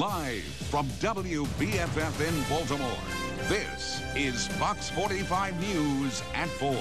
Live from WBFF in Baltimore, this is Fox 45 News at 4.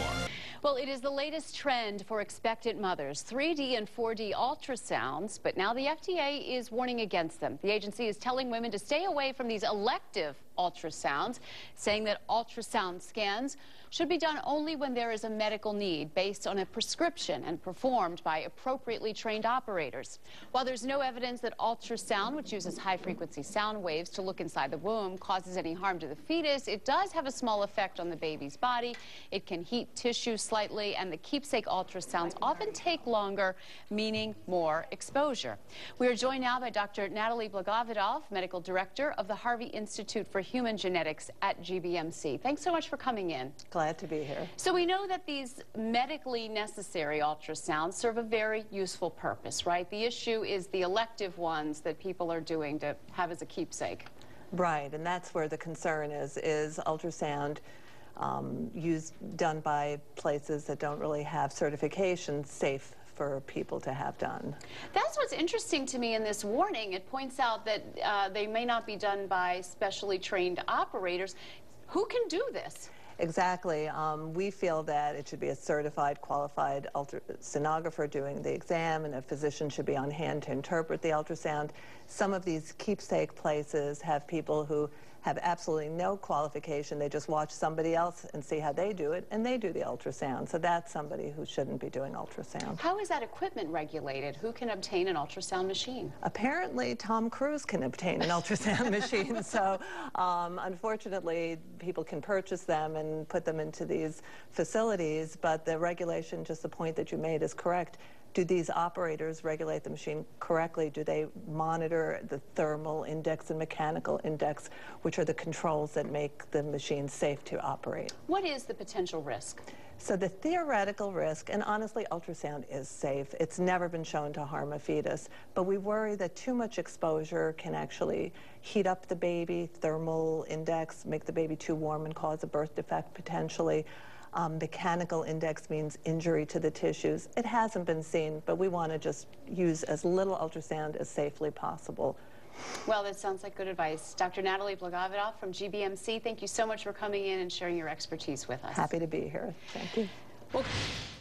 Well, it is the latest trend for expectant mothers, 3D and 4D ultrasounds, but now the FDA is warning against them. The agency is telling women to stay away from these elective ultrasounds, saying that ultrasound scans should be done only when there is a medical need based on a prescription and performed by appropriately trained operators. While there's no evidence that ultrasound, which uses high-frequency sound waves to look inside the womb, causes any harm to the fetus, it does have a small effect on the baby's body. It can heat tissue slightly, and the keepsake ultrasounds often take longer, meaning more exposure. We are joined now by Dr. Natalie Blagowidow, Medical Director of the Harvey Institute for Human Genetics at GBMC. Thanks so much for coming in. Glad to be here. So we know that these medically necessary ultrasounds serve a very useful purpose, right? The issue is the elective ones that people are doing to have as a keepsake. Right, and that's where the concern is ultrasound done by places that don't really have certification safe for people to have done. That's what's interesting to me in this warning. It points out that they may not be done by specially trained operators. Who can do this? Exactly. We feel that it should be a certified, qualified sonographer doing the exam, and a physician should be on hand to interpret the ultrasound. Some of these keepsake places have people who have absolutely no qualification. They just watch somebody else and see how they do it, and they do the ultrasound. So that's somebody who shouldn't be doing ultrasound. How is that equipment regulated? Who can obtain an ultrasound machine? Apparently, Tom Cruise can obtain an ultrasound machine. So unfortunately, people can purchase them and put them into these facilities, but the regulation, just the point that you made, is correct. Do these operators regulate the machine correctly? Do they monitor the thermal index and mechanical index, which are the controls that make the machine safe to operate? What is the potential risk? So the theoretical risk, and honestly, ultrasound is safe. It's never been shown to harm a fetus, but we worry that too much exposure can actually heat up the baby, thermal index, make the baby too warm and cause a birth defect potentially. Mechanical index means injury to the tissues. It hasn't been seen, but we want to just use as little ultrasound as safely possible. Well, that sounds like good advice. Dr. Natalie Blagowidow from GBMC, thank you so much for coming in and sharing your expertise with us. Happy to be here. Thank you. Well,